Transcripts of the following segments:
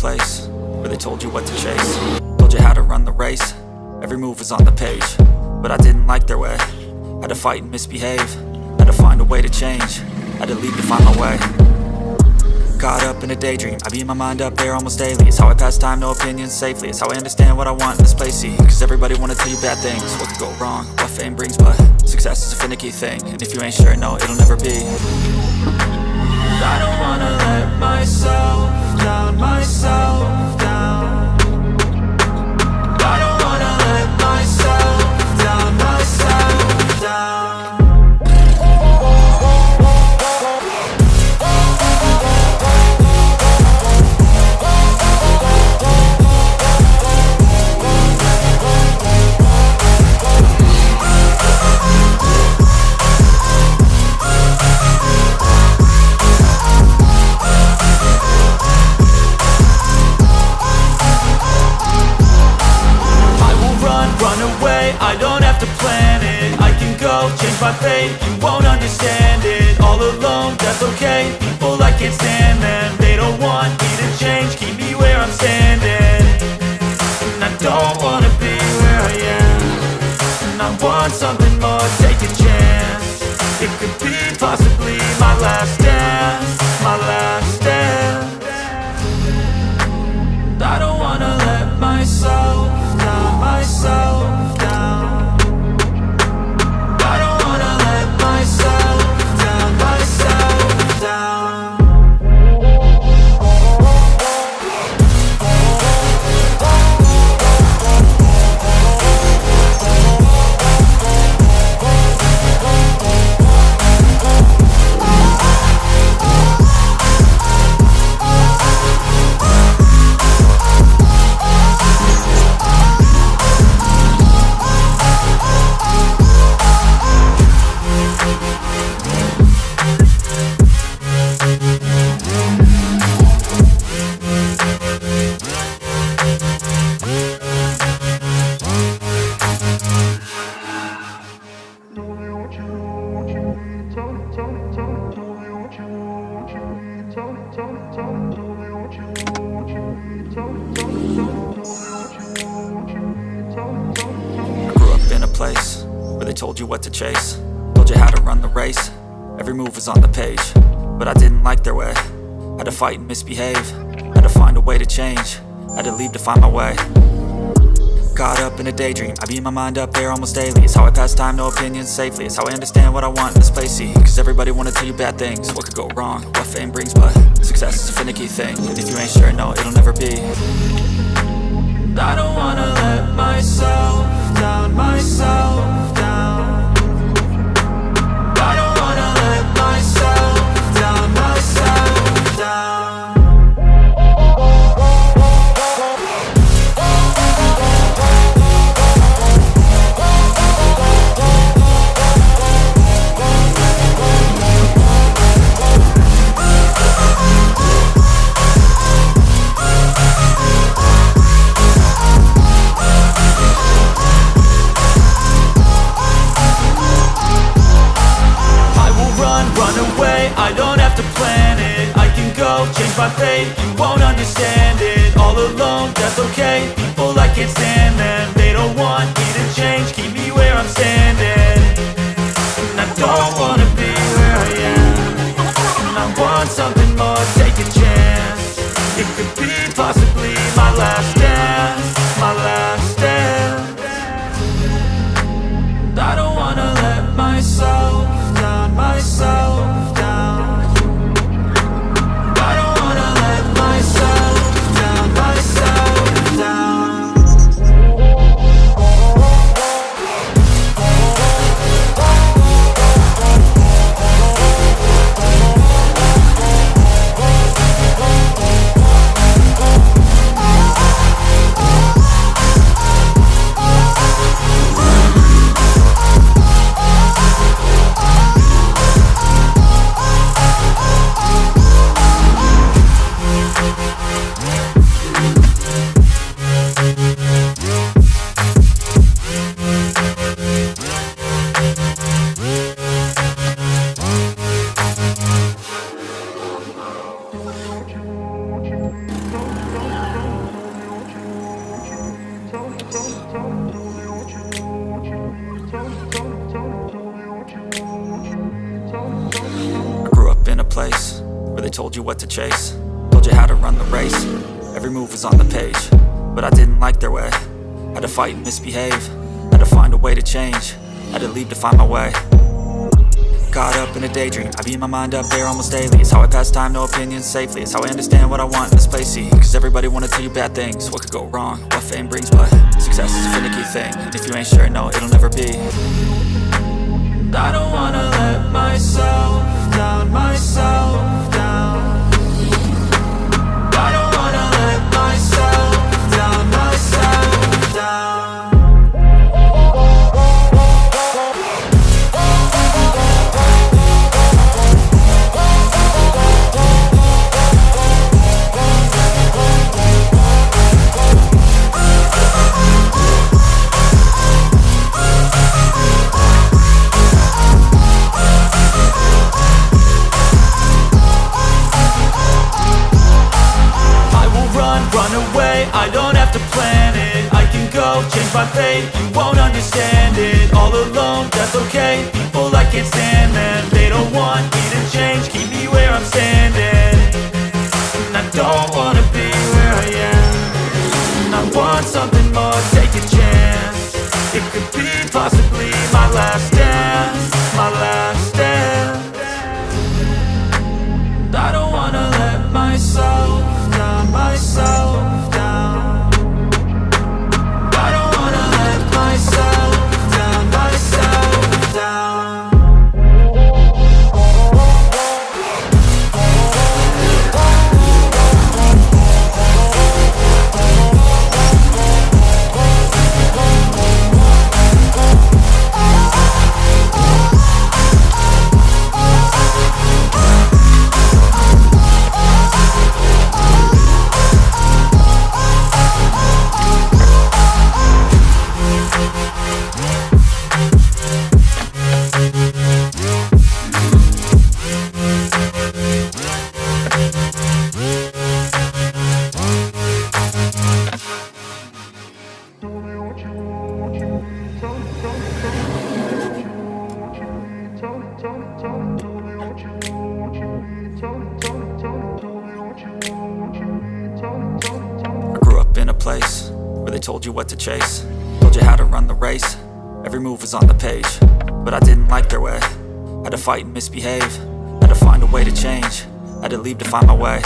place where they told you what to chase, told you how to run the race. Every move was on the page, but I didn't like their way. Had to fight and misbehave, had to find a way to change, had to leave to find my way. Caught up in a daydream, I beat my mind up there almost daily. It's how I pass time, no opinions safely. It's how I understand what I want in this place, see. Cause everybody wanna tell you bad things, what could go wrong, what fame brings. But success is a finicky thing, and if you ain't sure, no, it'll never be. I don't wanna let myself down, myself down. I don't wanna let myself down, myself down. I don't have to plan it, I can go change my fate. You won't understand it, all alone, that's okay. People, I can't stand them, they don't want me to change. Keep me where I'm standing, and I don't wanna be where I am. And I want something more, take a chance. It could be possibly my last dance, my last dance. I don't wanna let myself down, myself down. I don't wanna let myself down, myself down. Told you what to chase, told you how to run the race. Every move was on the page, but I didn't like their way. Had to fight and misbehave, had to find a way to change, had to leave to find my way. Caught up in a daydream, I beat my mind up there almost daily. It's how I pass time, no opinions safely. It's how I understand what I want in this place, see. Cause everybody wanna tell you bad things, what could go wrong, what fame brings. But success is a finicky thing, and if you ain't sure, no, it'll never be. I don't wanna let myself down, myself down. I don't wanna let myself down, myself down. I don't have to plan it, I can go change my fate. You won't understand it, all alone, that's okay. People, I can't stand them, they don't want me to change. Keep me where I'm standing, and I don't wanna be where I am. And I want something more, take a chance. It could be possibly my last dance, my last dance. I don't wanna let myself down, myself down. told you what to chase, told you how to run the race. Every move was on the page, but I didn't like their way. Had to fight and misbehave, had to find a way to change, had to leave to find my way. Caught up in a daydream, I beat my mind up there almost daily. It's how I pass time, no opinions safely. It's how I understand what I want in this place, see. Cause everybody wanna tell you bad things, what could go wrong, what fame brings. But success is a finicky thing, and if you ain't sure, no, it'll never be. I don't wanna let myself down, myself down. I don't wanna let myself down, myself down. Run away, I don't have to plan it. I can go, change my fate, you won't understand it. All alone, that's okay, people I can't stand them. They don't want me to change, keep me where I'm standing. And I don't wanna be where I am. And I want something more, take a chance. It could be possibly my last dance, my last dance. I don't wanna let myself down, myself down. I don't wanna let myself down, myself down. Told you what to chase, told you how to run the race. Every move was on the page, but I didn't like their way. Had to fight and misbehave, had to find a way to change, had to leave to find my way.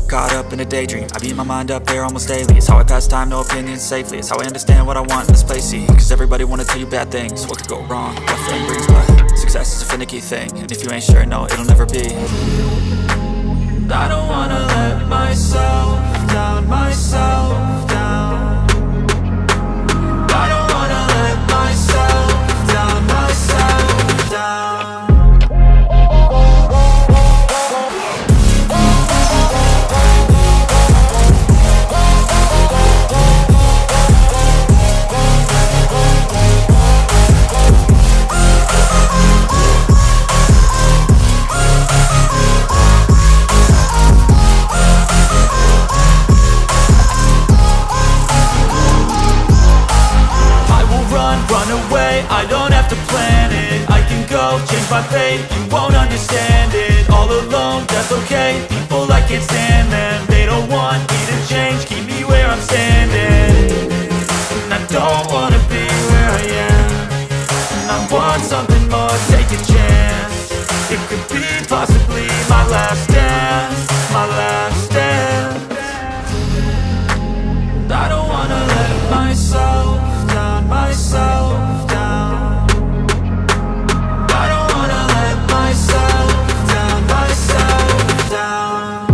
Caught up in a daydream, I beat my mind up there almost daily. It's how I pass time, no opinions safely. It's how I understand what I want in this place, see. Cause everybody wanna tell you bad things, what could go wrong, what fame brings. But success is a finicky thing, and if you ain't sure, no, it'll never be. I don't wanna let myself down, myself down. I don't wanna let myself down, myself down. Run away, I don't have to plan it. I can go, change my fate, you won't understand it. All alone, that's okay, people I can't stand them. They don't want me to change, keep me where I'm standing. And I don't wanna be where I am. And I want something more, take a chance. It could be possibly my last dance, my last dance. I don't wanna let myself down, myself down. I don't wanna let myself down, myself down.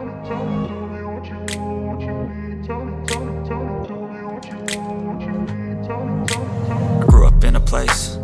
I grew up in a place